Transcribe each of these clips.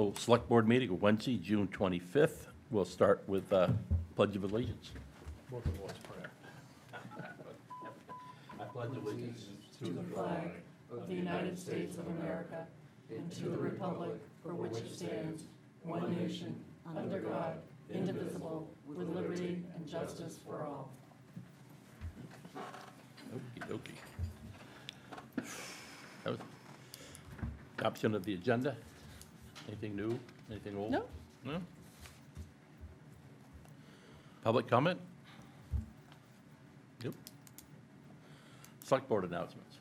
Select Board meeting, Wednesday, June 25th. We'll start with Pledge of Allegiance. Both of us prayer. I pledge allegiance to the flag of the United States of America and to the republic for which it stands, one nation, under God, indivisible, with liberty and justice for all. Okey-dokey. That was adoption of the agenda. Anything new? Anything old? No. No? Public comment? Nope. Select Board announcements?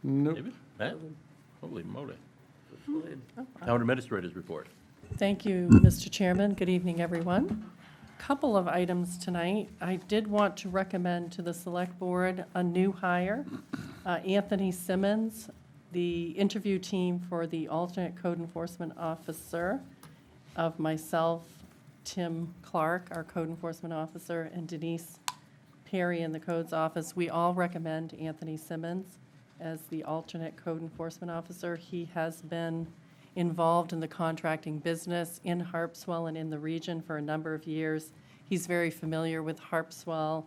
Nope. David? Matt? Holy moly. Town Administrators Report. Thank you, Mr. Chairman. Good evening, everyone. Couple of items tonight. I did want to recommend to the Select Board a new hire, Anthony Simmons, the interview team for the alternate code enforcement officer of myself, Tim Clark, our code enforcement officer, and Denise Perry in the codes office. We all recommend Anthony Simmons as the alternate code enforcement officer. He has been involved in the contracting business in Harpswell and in the region for a number of years. He's very familiar with Harpswell.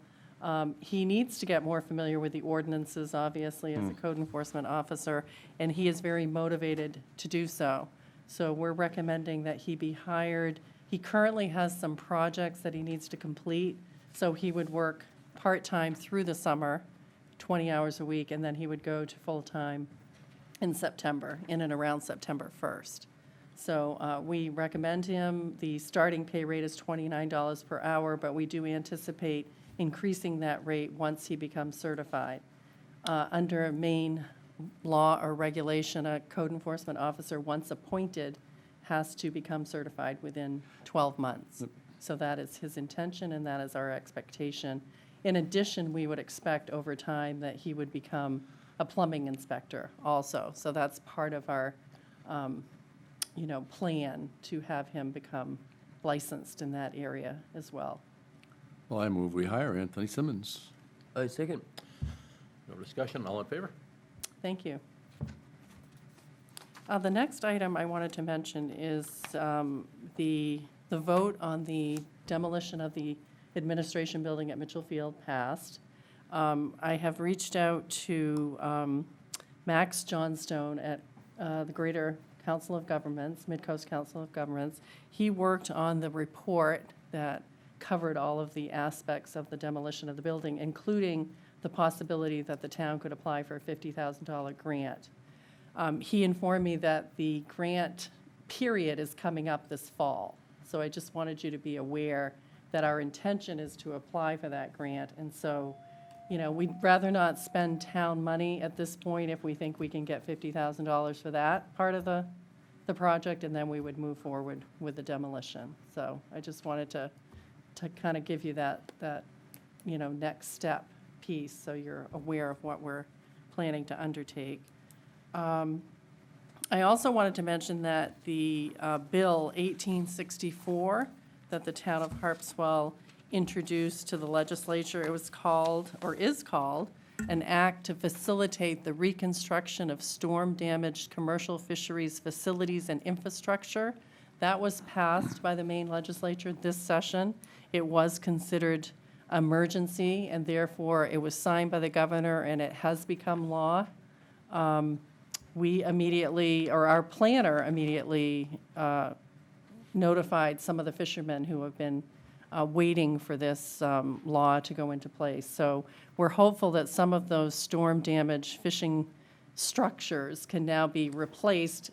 He needs to get more familiar with the ordinances, obviously, as a code enforcement officer, and he is very motivated to do so. So we're recommending that he be hired. He currently has some projects that he needs to complete, so he would work part-time through the summer, 20 hours a week, and then he would go to full-time in September, in and around September 1st. So we recommend him. The starting pay rate is $29 per hour, but we do anticipate increasing that rate once he becomes certified. Under Maine law or regulation, a code enforcement officer, once appointed, has to become certified within 12 months. So that is his intention, and that is our expectation. In addition, we would expect over time that he would become a plumbing inspector also. So that's part of our, plan to have him become licensed in that area as well. Well, I move we hire Anthony Simmons. I second. No discussion, all in favor? Thank you. The next item I wanted to mention is the vote on the demolition of the administration building at Mitchell Field passed. I have reached out to Max Johnstone at the Greater Council of Governments, Mid-Coast Council of Governments. He worked on the report that covered all of the aspects of the demolition of the building, including the possibility that the town could apply for a $50,000 grant. He informed me that the grant period is coming up this fall. So I just wanted you to be aware that our intention is to apply for that grant. And so, we'd rather not spend town money at this point if we think we can get $50,000 for that part of the project, and then we would move forward with the demolition. So I just wanted to kind of give you that next step piece so you're aware of what we're planning to undertake. I also wanted to mention that the Bill 1864 that the town of Harpswell introduced to the legislature, it was called, or is called, an act to facilitate the reconstruction of storm-damaged commercial fisheries facilities and infrastructure. That was passed by the Maine legislature this session. It was considered emergency, and therefore it was signed by the governor, and it has become law. We immediately, or our planner immediately notified some of the fishermen who have been waiting for this law to go into place. So we're hopeful that some of those storm-damaged fishing structures can now be replaced,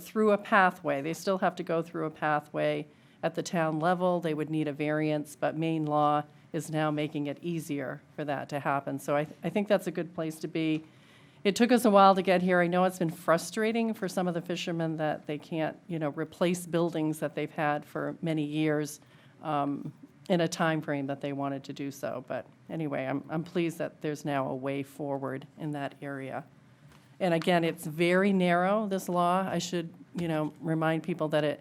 through a pathway. They still have to go through a pathway at the town level. They would need a variance, but Maine law is now making it easier for that to happen. So I think that's a good place to be. It took us a while to get here. I know it's been frustrating for some of the fishermen that they can't, replace buildings that they've had for many years in a time frame that they wanted to do so. But anyway, I'm pleased that there's now a way forward in that area. And again, it's very narrow, this law. I should, remind people that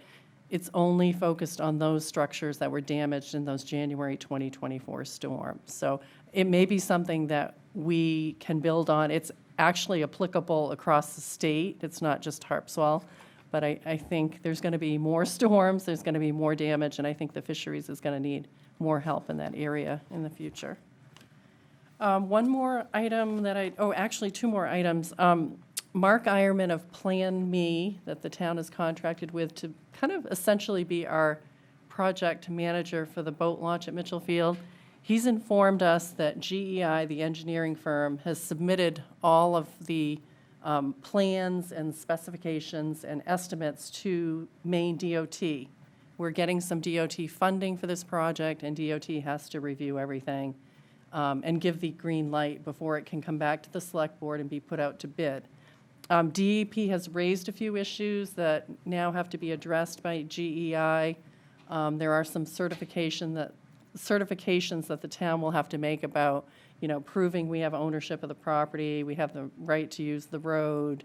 it's only focused on those structures that were damaged in those January 2024 storms. So it may be something that we can build on. It's actually applicable across the state. It's not just Harpswell. But I think there's going to be more storms, there's going to be more damage, and I think the fisheries is going to need more help in that area in the future. One more item that actually two more items. Mark Ironman of Plan Me, that the town is contracted with to kind of essentially be our project manager for the boat launch at Mitchell Field. He's informed us that GEI, the engineering firm, has submitted all of the plans and specifications and estimates to Maine DOT. We're getting some DOT funding for this project, and DOT has to review everything and give the green light before it can come back to the select board and be put out to bid. DEP has raised a few issues that now have to be addressed by GEI. There are some certifications that the town will have to make about, proving we have ownership of the property, we have the right to use the road,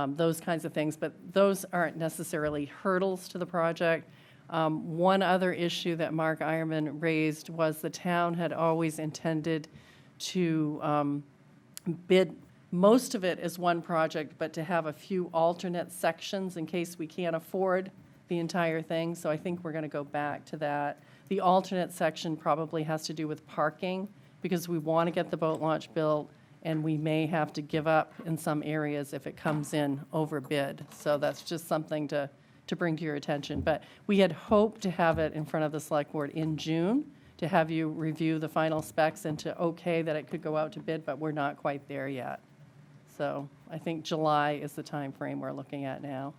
those kinds of things. But those aren't necessarily hurdles to the project. One other issue that Mark Ironman raised was the town had always intended to bid most of it as one project, but to have a few alternate sections in case we can't afford the entire thing. So I think we're going to go back to that. The alternate section probably has to do with parking, because we want to get the boat launch built, and we may have to give up in some areas if it comes in over bid. So that's just something to bring to your attention. But we had hoped to have it in front of the select board in June, to have you review the final specs and to okay that it could go out to bid, but we're not quite there yet. So I think July is the time frame we're looking at now.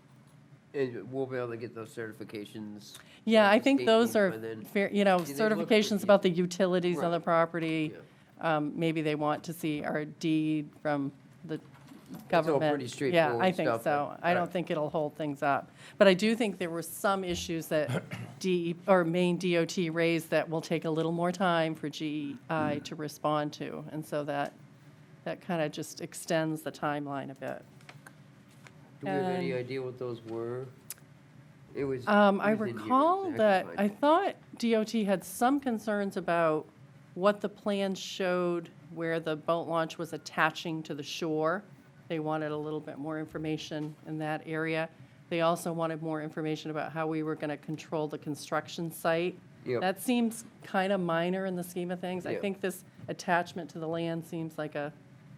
And we'll be able to get those certifications. Yeah, like I the think state those needs are by then. fair, See, they look certifications pretty- about the utilities on the Right. property. Maybe they want to see our deed from the government. pretty Yeah, straightforward I think stuff, so. but- I don't right. think it'll hold things up. But I do think there were some issues that Maine DOT raised that will take a little more time for GEI to respond to. And so that kind of just extends the timeline a bit. Do we have any And- idea what those were? It was. I it was in here, recall exactly that, fine. I thought DOT had some concerns about what the plans showed where the boat launch was attaching to the shore. They wanted a little bit more information in that area. They also wanted more information about how we were going to control the construction site. Yep. That seems kind of minor in the scheme of things. I Yep. think this attachment to the land seems like a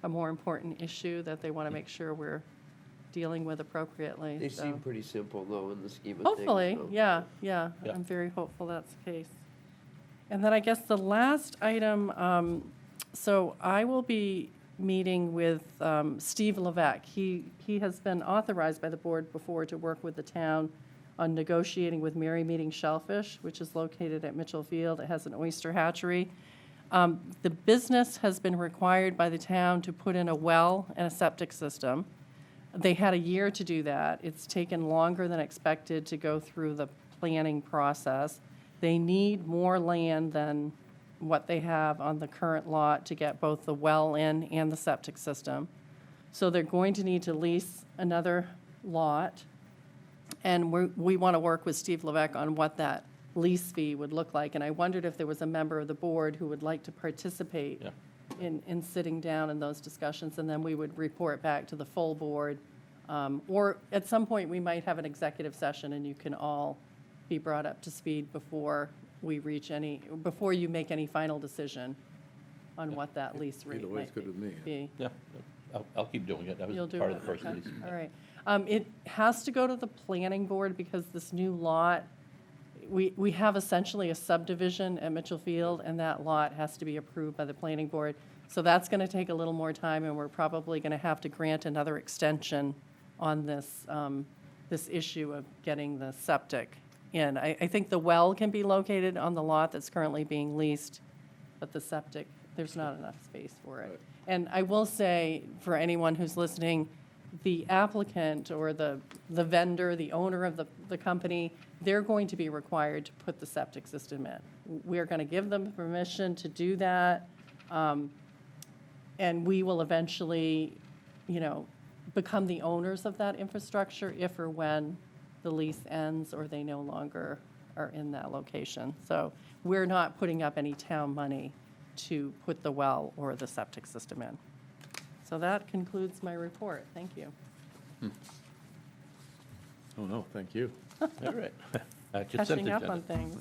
more important issue that they want to make sure we're dealing with appropriately. They so. seem pretty simple though in the scheme of things. Hopefully, so- yeah. Yeah. I'm very hopeful that's the case. And then I guess the last item, so I will be meeting with Steve Levesque. He has been authorized by the board before to work with the town on negotiating with Merry Meeting Shellfish, which is located at Mitchell Field. It has an oyster hatchery. The business has been required by the town to put in a well and a septic system. They had a year to do that. It's taken longer than expected to go through the planning process. They need more land than what they have on the current lot to get both the well in and the septic system. So they're going to need to lease another lot. And we want to work with Steve Levesque on what that lease fee would look like. And I wondered if there was a member of the board who would like to participate Yeah. in sitting down in those discussions, and then we would report back to the full board. Or at some point, we might have an executive session, and you can all be brought up to speed before you make any final decision on what that lease rate Either way, it's might good with me. be. Yeah, I'll keep doing it. That You'll was do part it? of the first Okay. lease. All right. It has to go to the planning board because this new lot, we have essentially a subdivision at Mitchell Field, and that lot has to be approved by the planning board. So that's going to take a little more time, and we're probably going to have to grant another extension on this, this issue of getting the septic in. I think the well can be located on the lot that's currently being leased, but the septic, there's not enough space for it. Right. And I will say, for anyone who's listening, the applicant or the vendor, the owner of the company, they're going to be required to put the septic system in. We're going to give them permission to do that, and we will eventually, become the owners of that infrastructure if or when the lease ends or they no longer are in that location. So we're not putting up any town money to put the well or the septic system in. So that concludes my report. Thank you. Oh, no, thank you. All right. Consent Catching up on agenda. things.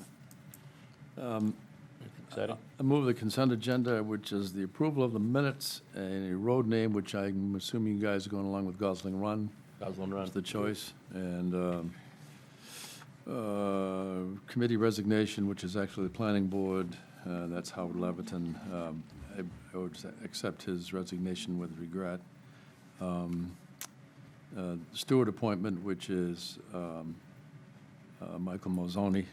Exciting. I move the consent agenda, which is the approval of the minutes and a road name, which I'm assuming you guys are going along with Gosling Run. Goslin Run. That's the choice. And committee resignation, which is actually the planning board, that's Howard Leviton. I would accept his resignation with regret. Steward appointment, which is Michael Mozzoni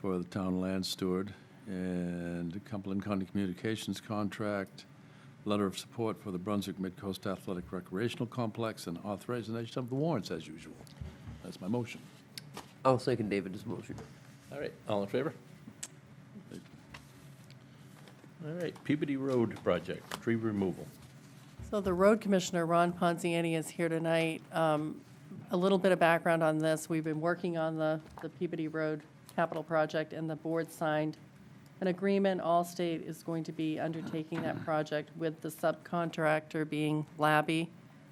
for the town land steward, and Cumberland County Communications contract, letter of support for the Brunswick Midcoast Athletic Recreational Complex, and authorization of the warrants as usual. That's my motion. I'll second David's motion. All right, all in favor? All right, Peabody Road project, tree removal. So the road commissioner, Ron Ponziani, is here tonight. A little bit of background on this. We've been working on the Peabody Road capital project, and the board signed an agreement. Allstate is going to be undertaking that project with the subcontractor being Labby.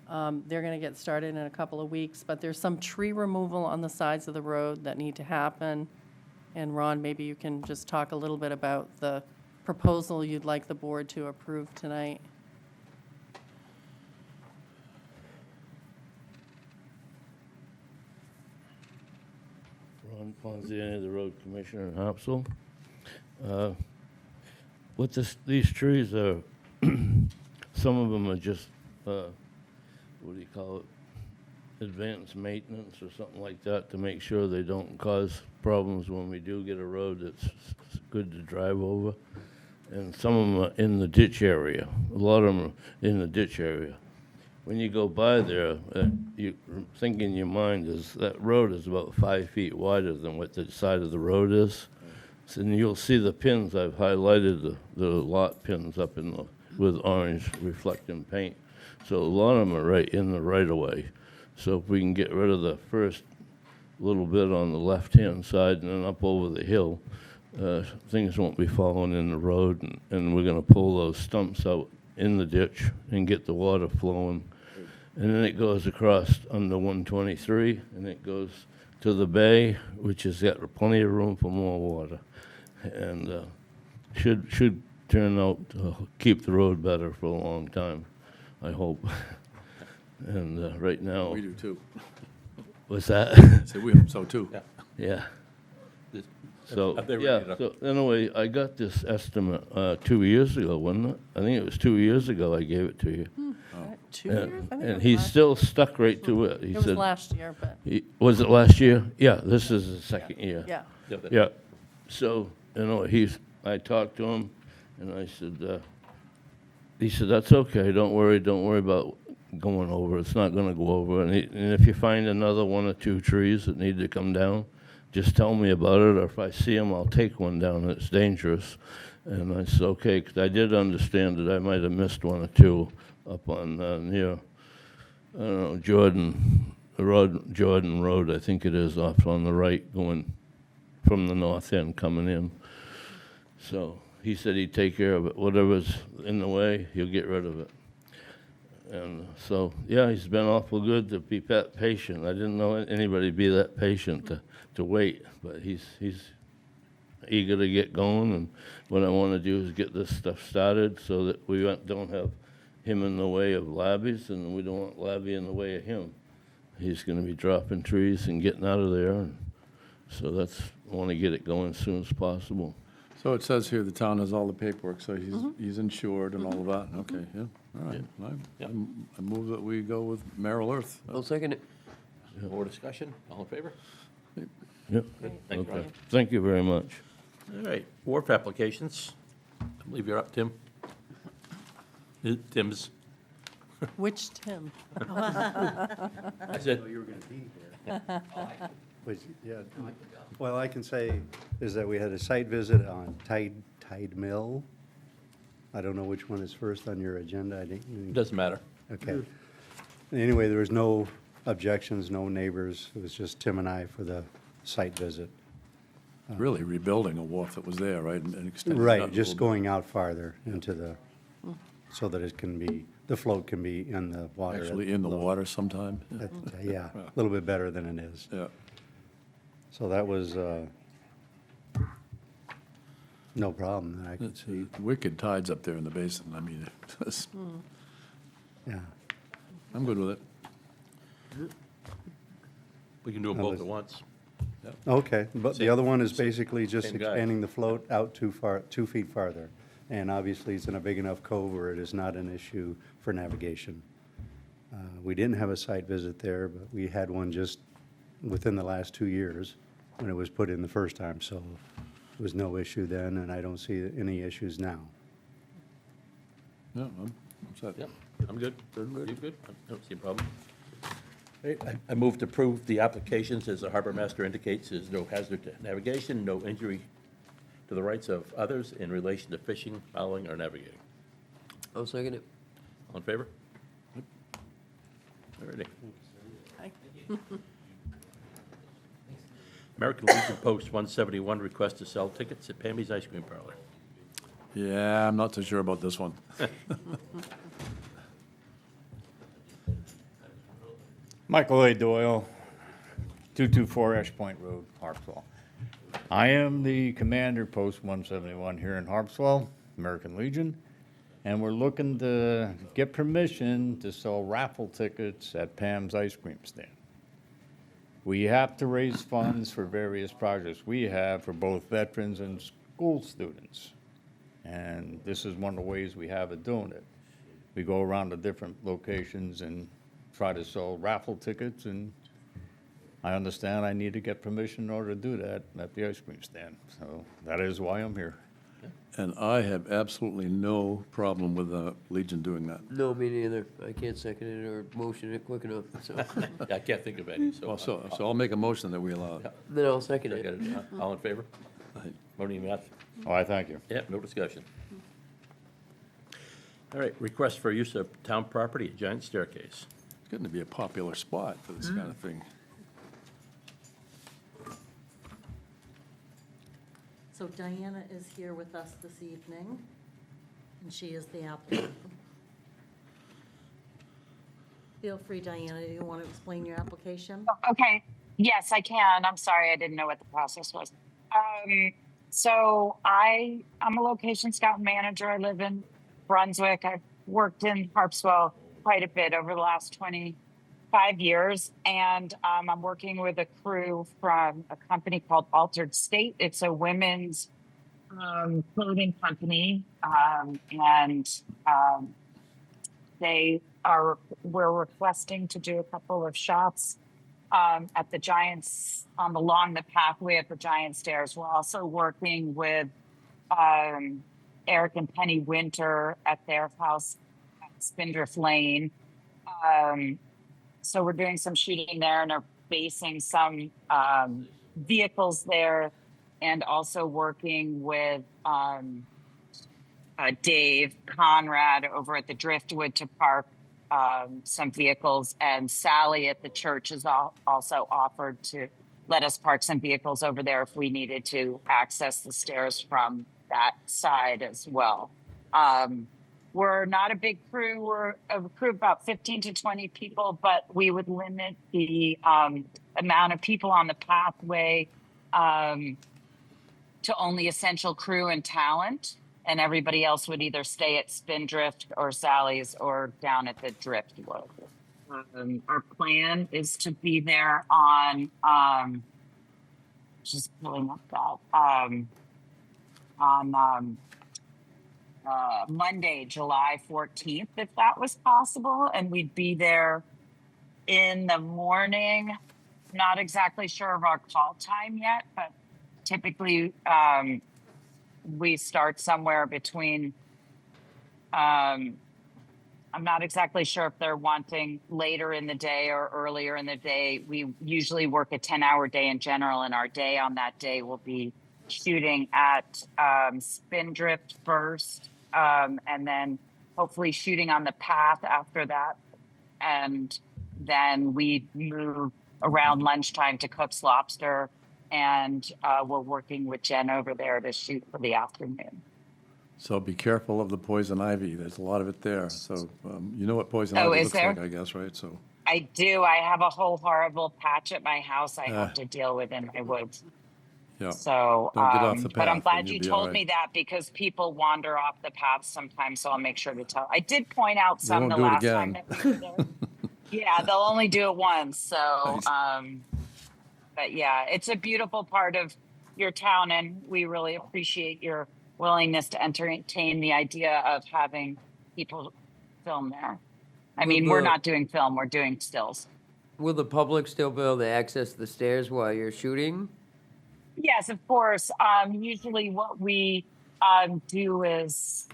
They're going to get started in a couple of weeks, but there's some tree removal on the sides of the road that need to happen. And Ron, maybe you can just talk a little bit about the proposal you'd like the board to approve tonight. Ron Ponziani, the road commissioner in Harpswell. What these trees are, some of them are just, what do you call it? Advanced maintenance or something like that to make sure they don't cause problems when we do get a road that's good to drive over. And some of them are in the ditch area. A lot of them are in the ditch area. When you go by there, you think in your mind is that road is about 5 feet wider than what the side of the road is. So, and you'll see the pins. I've highlighted the lot pins up in the with orange reflecting paint. So a lot of them are right in the right of way. So if we can get rid of the first little bit on the left-hand side and then up over the hill, things won't be falling in the road, and we're going to pull those stumps out in the ditch and get the water flowing. And then it goes across under 123, and it goes to the bay, which has got plenty of room for more water. And should turn out to keep the road better for a long time, I hope. And right now, We do too. what's that? Say we hope so too. Yeah. Yeah. This- So, Are they yeah, ready to- so anyway, I got this estimate 2 years ago, wasn't it? I think it was 2 years ago I gave it to you. 2 years? I think it And was he's last- still stuck right to it. He It was said, last year, but, Was it last year? Yeah, this is the second year. yeah. Yeah, so, I talked to him, and I said, he said, that's okay, don't worry about going over, it's not gonna go over, and if you find another 1 or 2 trees that need to come down, just tell me about it, or if I see them, I'll take one down, it's dangerous. And I said, okay, 'cause I did understand that I might have missed 1 or 2 up on, near, I don't know, Jordan Road, I think it is, off on the right, going from the north end coming in. So he said he'd take care of it. Whatever's in the way, he'll get rid of it. And so, yeah, he's been awful good to be that patient. I didn't know anybody'd be that patient to wait, but he's eager to get going. And what I want to do is get this stuff started so that we don't have him in the way of Labby's, and we don't want Labby in the way of him. He's going to be dropping trees and getting out of there, and so I want to get it going as soon as possible. So it says here the town has all the paperwork, so he's insured and all of that. Okay, yeah, all right. Yeah. I move that we go with Merrill Earth. I'll second it. More discussion, all in favor? Yep. Thank you, Okay. Ron. Thank you very much. All right, wharf applications. I believe you're up, Tim. Tim's. Which Tim? I said, You were going to be here. Yeah, well, I can say is that we had a site visit on Tide Mill. I don't know which one is first on your agenda. I didn't. doesn't matter. Okay. Anyway, there was no objections, no neighbors. It was just Tim and I for the site visit. Really rebuilding a wharf that was there, right? And extending it out Right, a just little going out farther into the, so that it can be the float can be in the water. Actually in the low. water sometime. Yeah, a little bit better than it is. Yeah. So that was no problem that I could It's see. wicked tides up there in the basin. I mean, it's- Yeah. I'm good with it. We can do them That both was- at once. Okay, but the Same- other one is basically just same guy. expanding the float out 2 feet farther. And obviously, it's in a big enough cove where it is not an issue for navigation. We didn't have a site visit there, but we had one just within the last 2 years when it was put in the first time, so there was no issue then, and I don't see any issues now. Yeah, I'm set. Yep, I'm good. You good? I don't see a problem. I move to approve the applications as the harbor master indicates there's no hazard to navigation, no injury to the rights of others in relation to fishing, fouling, or navigating. I'll second it. All in favor? All righty. Aye. American Legion Post 171 request to sell tickets at Pammy's Ice Cream Parlor. Yeah, I'm not so sure about this one. Michael A. Doyle, 224 Ash Point Road, Harpswell. I am the commander, Post 171 here in Harpswell, American Legion, and we're looking to get permission to sell raffle tickets at Pam's Ice Cream Stand. We have to raise funds for various projects we have for both veterans and school students. And this is one of the ways we have of doing it. We go around to different locations and try to sell raffle tickets, and I understand I need to get permission in order to do that at the ice cream stand. So that is why I'm here. And I have absolutely no problem with Legion doing that. No, me neither. I can't second it or motion it quick enough, so I can't think of any, so. Well, so I'll make a motion that we allow it. then I'll second I got it. it. All in favor? Aye. Voting yes? Oh, I thank you. Yeah, no discussion. All right, request for use of town property, a giant staircase. It's getting to be a popular spot for this kind of thing. So Diana is here with us this evening, and she is the applicant. Feel free, Diana, do you want to explain your application? Okay, yes, I can. I'm sorry, I didn't know what the process was. So I'm a location scout and manager. I live in Brunswick. I've worked in Harpswell quite a bit over the last 25 years, and I'm working with a crew from a company called Altered State. It's a women's clothing company, we're requesting to do a couple of shots at the Giants along the pathway at the Giant Stairs. We're also working with Eric and Penny Winter at their house at Spindrift Lane. So we're doing some shooting there and are basing some vehicles there, and also working with Dave Conrad over at the Driftwood to park some vehicles, and Sally at the church has also offered to let us park some vehicles over there if we needed to access the stairs from that side as well. We're not a big crew. We're a crew of about 15 to 20 people, but we would limit the amount of people on the pathway to only essential crew and talent, and everybody else would either stay at Spindrift or Sally's or down at the Driftwood. Our plan is to be there on just pulling up that on Monday, July 14th, if that was possible, and we'd be there in the morning. Not exactly sure of our call time yet, but typically we start somewhere between I'm not exactly sure if they're wanting later in the day or earlier in the day. We usually work a 10-hour day in general, and our day on that day will be shooting at Spindrift first, and then hopefully shooting on the path after that. And then we move around lunchtime to Cook's Lobster, and we're working with Jen over there to shoot for the afternoon. So be careful of the poison ivy. There's a lot of it there. So you know what poison Oh, ivy is looks there? like, I guess, right? So, I do. I have a whole horrible patch at my house I have to deal with in my woods. yeah. So, Don't get off the but I'm path, glad and you you'll be all told right. me that because people wander off the path sometimes, so I'll make sure to tell. I did point out They some won't the do it last time again. that we were there. Yeah, they'll only do it once. So, Right. but yeah, it's a beautiful part of your town, and we really appreciate your willingness to entertain the idea of having people film there. I mean, we're not doing film, we're doing stills. Will the public still be able to access the stairs while you're shooting? Yes, of course. Usually what we do is,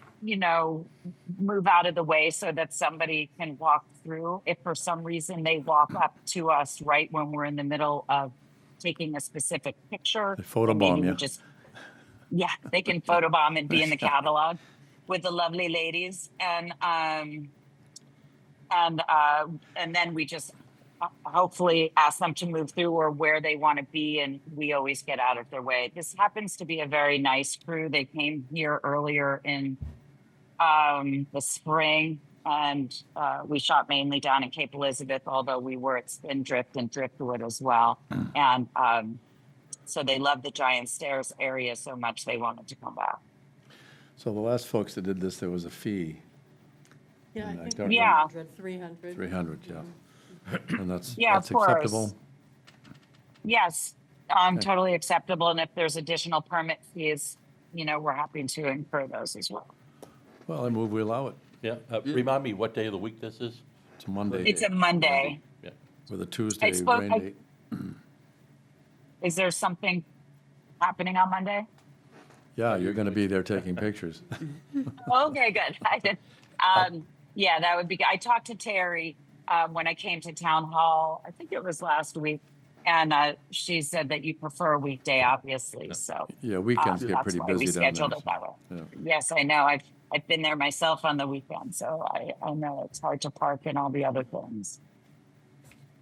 move out of the way so that somebody can walk through. If for some reason they walk up to us right when we're in the middle of taking a specific picture, They photobomb then maybe you. we just, yeah, they can photobomb and be in the catalog with the lovely ladies. And then we just hopefully ask them to move through or where they want to be, and we always get out of their way. This happens to be a very nice crew. They came here earlier in the spring, and we shot mainly down in Cape Elizabeth, although we were at Spindrift and Driftwood as well. And so they loved the Giant Stairs area so much they wanted to come back. So the last folks that did this, there was a fee, Yeah, I I think don't Yeah. 300. 300, yeah. And that's Yeah, of course. acceptable? Yes, totally acceptable. And if there's additional permit fees, we're happy to incur those as well. Well, I move we allow it. Yeah, remind me what day of the week this is? It's a Monday It's a Monday. Yeah. with a Tuesday spoke- rain I- date. Is there something happening on Monday? Yeah, you're going to be there taking pictures. Okay, good. I did. Yeah, that would be good. I talked to Terry when I came to town hall. I think it was last week, and she said that you prefer a weekday, obviously. So Yeah, weekends get that's pretty why busy we down there. scheduled it that way. Yeah. Yes, I know. I've been there myself on the weekend, so I know it's hard to park and all the other things.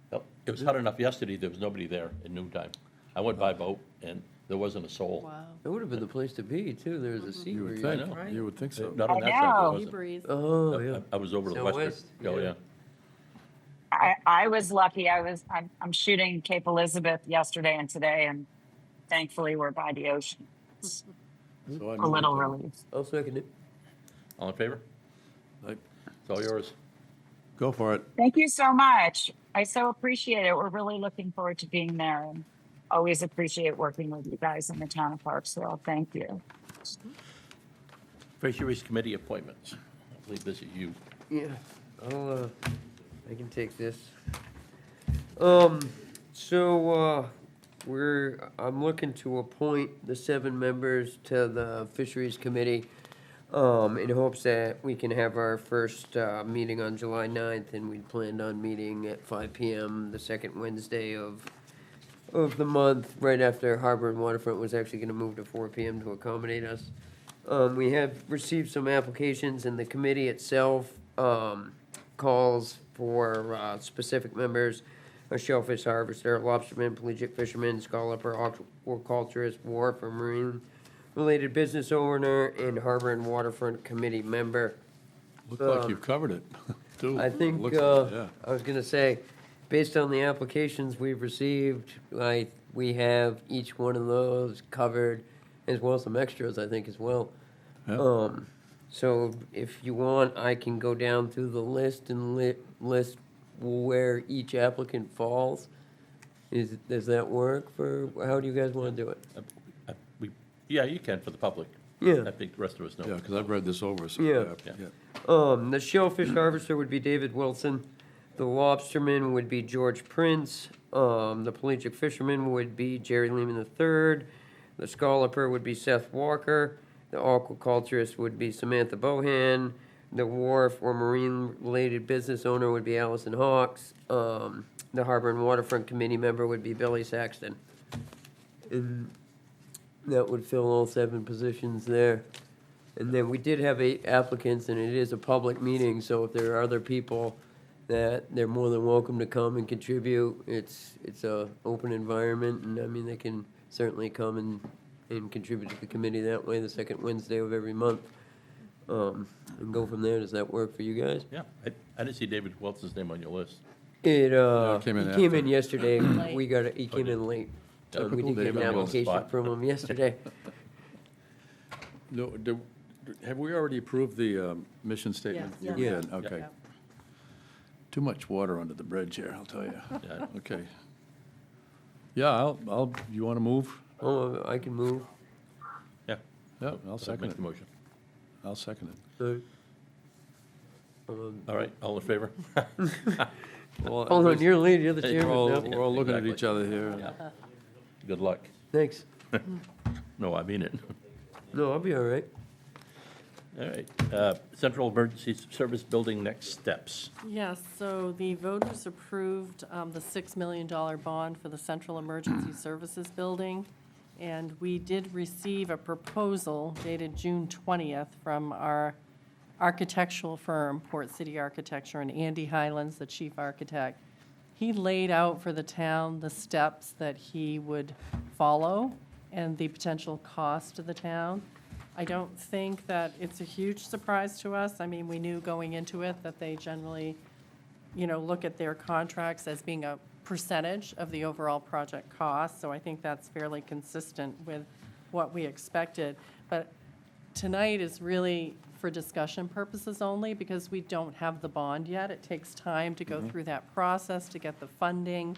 Well, it was hot enough yesterday, there was nobody there at noontime. I went by boat, and there wasn't a soul. Wow. It would have been the place to be, too. There's a sea You would breeze. think, Right. you would think so. Not on I that side, there know. Sea wasn't. breeze. Oh, yeah. I was over the Southwest, western, oh, yeah. yeah. I was lucky. I'm shooting Cape Elizabeth yesterday and today, and thankfully we're by the ocean. It's So I a move little to- relief. I'll second it. All in favor? Like, It's all yours. Go for it. Thank you so much. I so appreciate it. We're really looking forward to being there, and always appreciate working with you guys in the town of Harpswell. Thank you. Fisheries Committee appointments. I believe this is you. Yeah, I can take this. I'm looking to appoint the 7 members to the Fisheries Committee, in hopes that we can have our first, meeting on July 9th, and we planned on meeting at 5 PM the second Wednesday of the month, right after Harbor and Waterfront was actually gonna move to 4 PM to accommodate us. We have received some applications, and the committee itself calls for specific members: a shellfish harvester, lobsterman, pelagic fisherman, scallopper, aquaculturist, wharf or marine-related business owner, and harbor and waterfront committee member. Looks like you've covered it, too. I think, Looks like, yeah. I was gonna say, based on the applications we've received, we have each one of those covered, as well as some extras, I think, as well. Yeah. So if you want, I can go down through the list and list where each applicant falls. Does that work for, how do you guys wanna do it? Yeah, you can for the public. Yeah. I think the rest of us know. Yeah, because I've read this over, so. Yeah. Yeah. The shellfish harvester would be David Wilson. The lobsterman would be George Prince. The pelagic fisherman would be Jerry Lehman III. The scallopper would be Seth Walker. The aquaculturist would be Samantha Bohan. The wharf or marine-related business owner would be Allison Hawks. The harbor and waterfront committee member would be Billy Saxton. And that would fill all 7 positions there. And then we did have 8 applicants, and it is a public meeting, so if there are other people that they're more than welcome to come and contribute. It's a open environment, and I mean, they can certainly come and contribute to the committee that way, the second Wednesday of every month. And go from there. Does that work for you guys? Yeah, I didn't see David Wilson's name on your list. It, it came in he came after. in yesterday. Late. We got it, he came in late. We Typical did get an David Wilson application spot. from him yesterday. No, have we already approved the mission statement? Yes. We Yeah. did, okay. Yeah. Too much water under the bridge here, I'll tell you. Yeah. Okay. Yeah, I'll, you want to move? Oh, I can move. Yeah. Yeah, I'll second Make it. the motion. I'll second it. All right, all in favor? Well, Hold on, you're the lead, you're the Hey, We're all, chairman now. we're all looking at Exactly. each other here. Yeah. Good luck. Thanks. No, I mean it. No, I'll be all right. All right, Central Emergency Service Building next steps. Yes, so the voters approved the $6 million bond for the Central Emergency Services Building, and we did receive a proposal dated June 20th from our architectural firm, Port City Architecture, and Andy Highlands, the chief architect. He laid out for the town the steps that he would follow and the potential cost to the town. I don't think that it's a huge surprise to us. I mean, we knew going into it that they generally, look at their contracts as being a percentage of the overall project cost, so I think that's fairly consistent with what we expected. But tonight is really for discussion purposes only, because we don't have the bond yet. It takes time to go through that process to get the funding.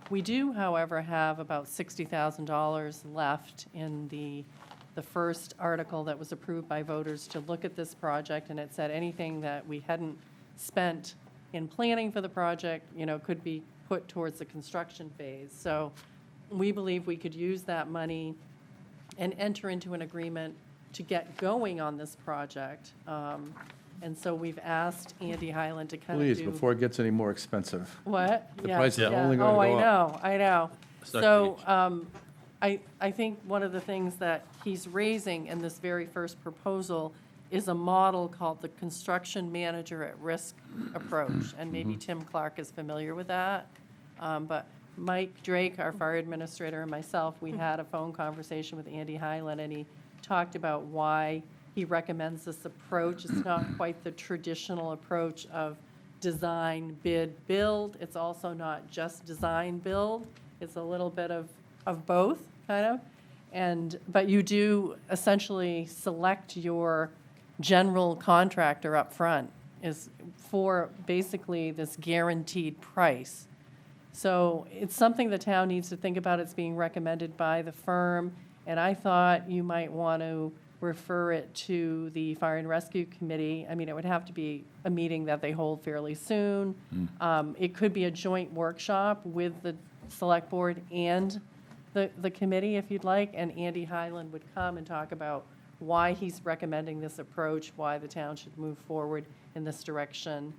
We do, however, have about $60,000 left in the first article that was approved by voters to look at this project, and it said anything that we hadn't spent in planning for the project, could be put towards the construction phase. So we believe we could use that money and enter into an agreement to get going on this project. And so we've asked Andy Highland to kind of do. Please, before it gets any more expensive. What? The Yeah, price is yeah. only gonna Oh, go up. I know. It's not So, gonna I think one of the things that he's raising in this very first proposal is a model called the Construction Manager at Risk approach, and maybe Tim Clark is familiar with that. But Mike Drake, our fire administrator, and myself, we had a phone conversation with Andy Highland, and he talked about why he recommends this approach. It's not quite the traditional approach of design, bid, build. It's also not just design, build. It's a little bit of both, kind of. But you do essentially select your general contractor up front is for basically this guaranteed price. So it's something the town needs to think about. It's being recommended by the firm, and I thought you might want to refer it to the Fire and Rescue Committee. I mean, it would have to be a meeting that they hold fairly soon. It could be a joint workshop with the Select Board and the committee, if you'd like, and Andy Highland would come and talk about why he's recommending this approach, why the town should move forward in this direction.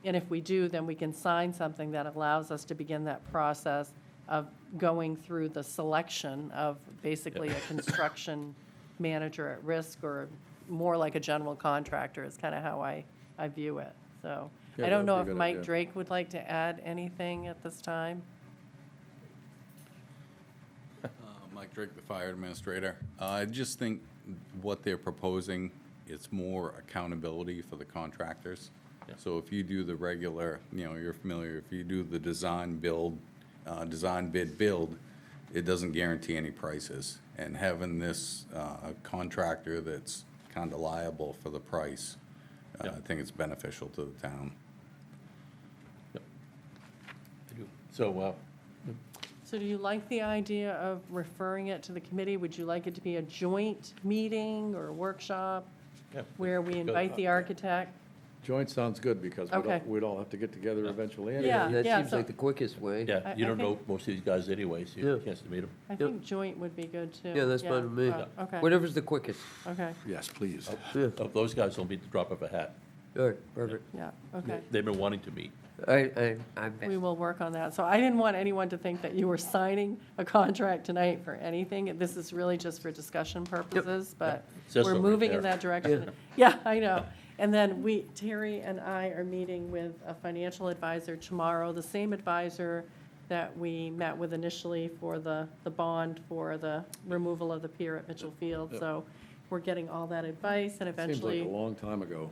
And if we do, then we can sign something that allows us to begin that process of going through the selection of basically a construction manager at risk, or more like a general contractor is kind of how I view it. So Yeah, I don't know that'd be if a good Mike idea. Drake would like to add anything at this time. Mike Drake, the fire administrator. I just think what they're proposing, it's more accountability for the contractors. So if you do the regular, you're familiar, if you do the design bid build, it doesn't guarantee any prices. And having this contractor that's kind of liable for the price, I think it's beneficial to the town. I do. So, So do you like the idea of referring it to the committee? Would you like it to be a joint meeting or a workshop yeah. where we invite the architect? Joint sounds good, because Okay. we'd all have to get together eventually anyway. Yeah. That seems so- like the quickest way. Yeah, I you don't know think- most of these guys anyway, so you have a Yeah. chance to meet them. I think joint would be good, too. Yeah, that's fine with me. Okay, Whatever's the quickest. okay, Yes, please. Yeah, Of those guys will meet the drop of a hat. all right, perfect. yeah, okay. They've been wanting to meet. I We will work on that. So I didn't want anyone to think that you were signing a contract tonight for anything. This is really just for discussion purposes, but Says we're so right moving in there. that direction. Yeah, I know. And then Terry and I are meeting with a financial advisor tomorrow, the same advisor that we met with initially for the bond for the removal of the pier at Mitchell Field. So we're getting all that advice, and Seems like eventually, a long time ago.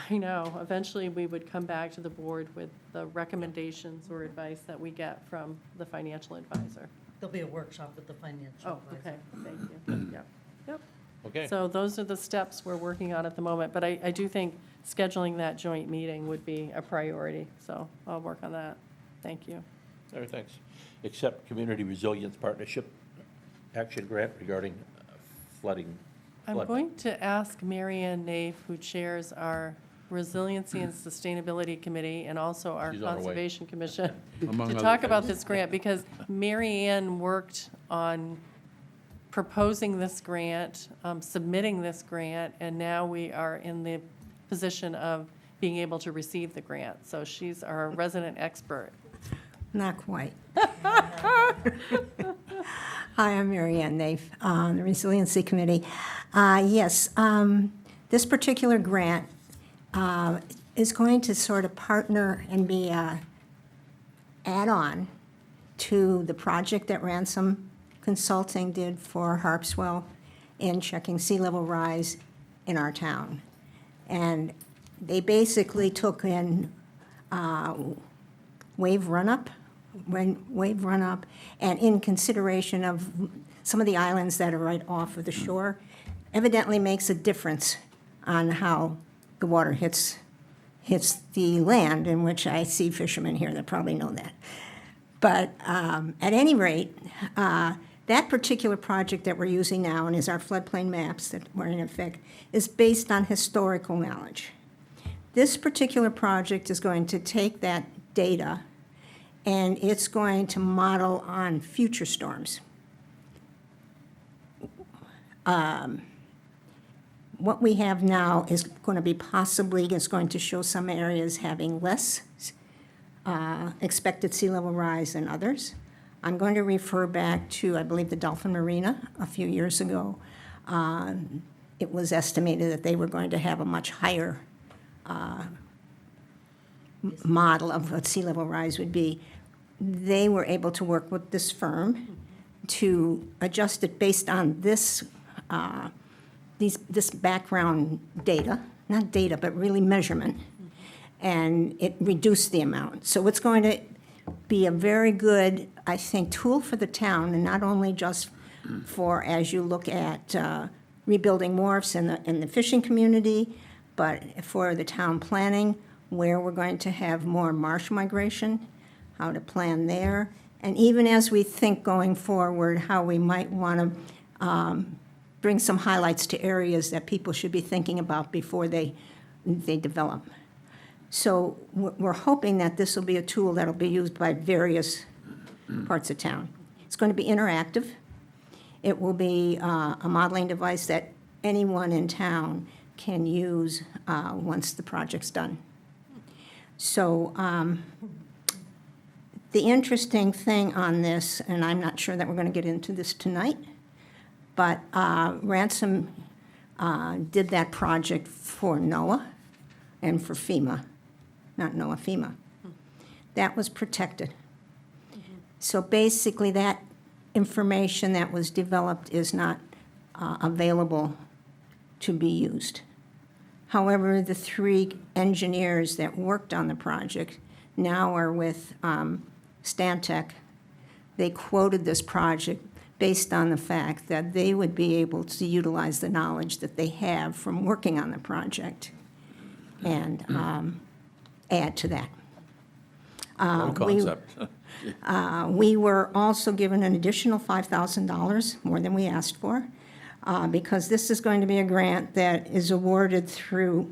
I know, eventually we would come back to the board with the recommendations or advice that we get from the financial advisor. There'll be a workshop with the financial Oh, advisor. okay, thank you. Yep, yep. Okay. So those are the steps we're working on at the moment, but I do think scheduling that joint meeting would be a priority, so I'll work on that. Thank you. All right, thanks. Accept Community Resilience Partnership Action Grant regarding flooding. I'm flood- going to ask Mary Ann Nave, who chairs our Resiliency and Sustainability Committee and also our She's on her way. Conservation Commission, Among to other talk about things. this grant, because Mary Ann worked on proposing this grant, submitting this grant, and now we are in the position of being able to receive the grant. So she's our resident expert. Not quite. Hi, I'm Mary Ann Nave, on the Resiliency Committee. Yes, this particular grant is going to sort of partner and be a add-on to the project that Ransom Consulting did for Harpswell in checking sea level rise in our town. And they basically took in wave run-up, and in consideration of some of the islands that are right off of the shore, evidently makes a difference on how the water hits the land, in which I see fishermen here that probably know that. But at any rate, that particular project that we're using now, and is our floodplain maps that were in effect, is based on historical knowledge. This particular project is going to take that data and it's going to model on future storms. What we have now is going to be is going to show some areas having less expected sea level rise than others. I'm going to refer back to, I believe, the Dolphin Marina a few years ago. It was estimated that they were going to have a much higher model of what sea level rise would be. They were able to work with this firm to adjust it based on this background data, not data, but really measurement, and it reduced the amount. So it's going to be a very good, I think, tool for the town, and not only just for as you look at rebuilding wharfs in the fishing community, but for the town planning, where we're going to have more marsh migration, how to plan there, and even as we think going forward, how we might want to bring some highlights to areas that people should be thinking about before they develop. So we're hoping that this will be a tool that'll be used by various parts of town. It's going to be interactive. It will be a modeling device that anyone in town can use once the project's done. So the interesting thing on this, and I'm not sure that we're going to get into this tonight, but Ransom did that project for NOAA and for FEMA, not NOAA, FEMA. That was protected. So basically that information that was developed is not available to be used. However, the 3 engineers that worked on the project now are with Stantec. They quoted this project based on the fact that they would be able to utilize the knowledge that they have from working on the project and add to that. No concept. We were also given an additional $5,000, more than we asked for, because this is going to be a grant that is awarded through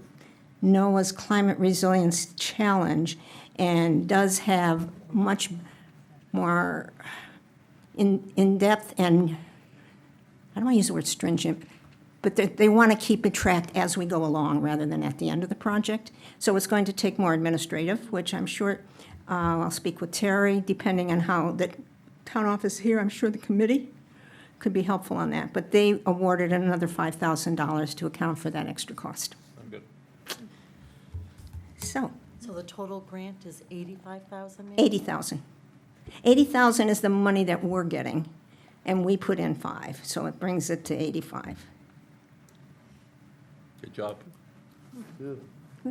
NOAA's Climate Resilience Challenge and does have much more in-depth and, I don't want to use the word stringent, but they want to keep it tracked as we go along rather than at the end of the project. So it's going to take more administrative, which I'm sure I'll speak with Terry, depending on how the town office here, I'm sure the committee could be helpful on that. But they awarded another $5,000 to account for that extra cost. I'm good. So, So the total grant is 85,000 maybe? 80,000. 80,000 is the money that we're getting, and we put in 5, so it brings it to 85. Good job.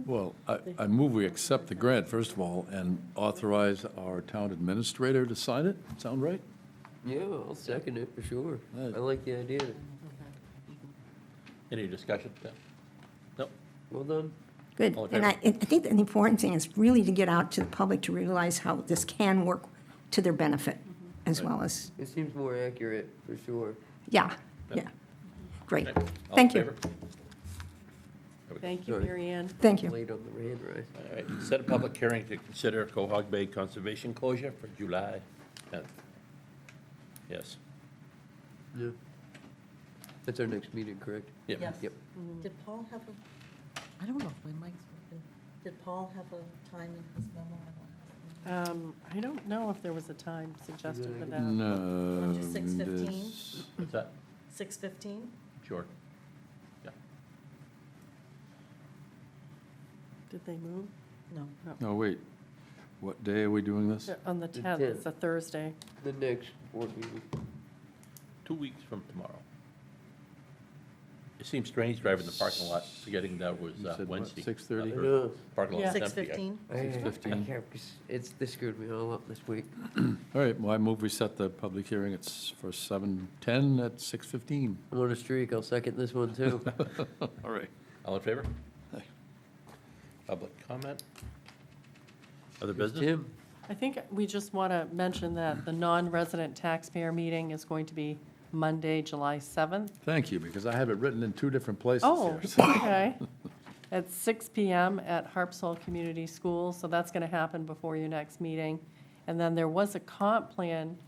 Well, I move we accept the grant, first of all, and authorize our town administrator to sign it. Sound right? Yeah, I'll second it for sure. Right. I like the idea. Any discussion? No? No? Well done. Good. All in And I think the important thing is really to get out to the public to realize how this can work to their benefit, as well as, It seems more accurate, for sure. yeah, yeah. Great. Okay. All in Thank you. favor? Thank you, Sorry. Mary Ann. Thank you. Late on the hand rise. All right, set a public hearing to consider Quahog Bay Conservation closure for July 10th. Yes. Yeah. That's our next meeting, correct? Yep. Yes. Yep. Did Paul have I don't know if my mic's working. Did Paul have a time in his memo? I don't know if there was a time suggested for that. No. Wanna do 6:15? this- What's that? 6:15? Sure. Yeah. Did they move? No. No, wait. What day are we doing this? On the 10th, it's a Thursday. The next board meeting. 2 weeks from tomorrow. It seems strange driving the parking lot, forgetting that was You said what, Wednesday. 6:30? I know. Parking lot's Yeah. empty. 6:15? 6:15. They screwed me all up this week. All right, well, I move we set the public hearing. It's for 7:10 at 6:15. I'm on a streak. I'll second this one too. All right. All in favor? Aye. Public comment? Other business? Tim? I think we just want to mention that the non-resident taxpayer meeting is going to be Monday, July 7th. Thank you, because I have it written in 2 different places Oh, here. so- okay. At 6 PM at Harpswell Community Schools, so that's going to happen before your next meeting. And then there was a comp plan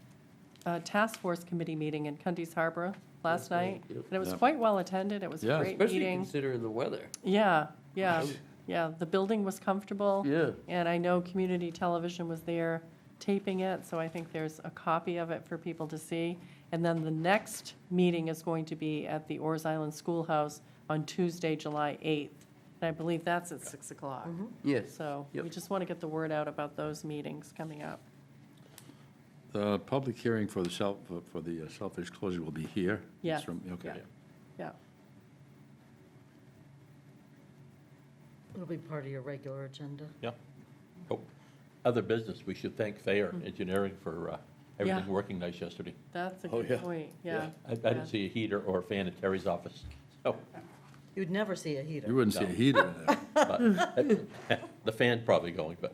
task force committee meeting in Cundy's Harbor last night. Yep. And it was Yep. quite well attended. It was a Yeah. great Especially meeting. considering the weather. Yeah, yeah, yeah. The building was comfortable. Yeah. And I know community television was there taping it, so I think there's a copy of it for people to see. And then the next meeting is going to be at the Oars Island Schoolhouse on Tuesday, July 8th. And I believe that's at 6 o'clock. Yes. So Yep. we just want to get the word out about those meetings coming up. The public hearing for the shellfish closure will be here? Yes. It's from- Okay. Yeah. It'll be part of your regular agenda. Yeah. Oh, other business, we should thank Thayer Engineering for everything Yeah. working nice yesterday. That's a Oh, good yeah. point, yeah. I didn't see a heater or a fan in Terry's office, so, You'd never see a heater. You wouldn't see a No. heater in there. but, the fan probably going, but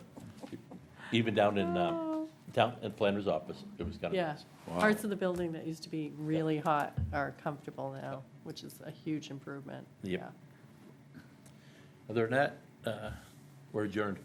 even down in Flanders' office, it was kind of Yeah. nice. Wow. Parts of the building that used to be really hot are comfortable now, which is a huge improvement. Yep. Yeah. Other than that, we're adjourned.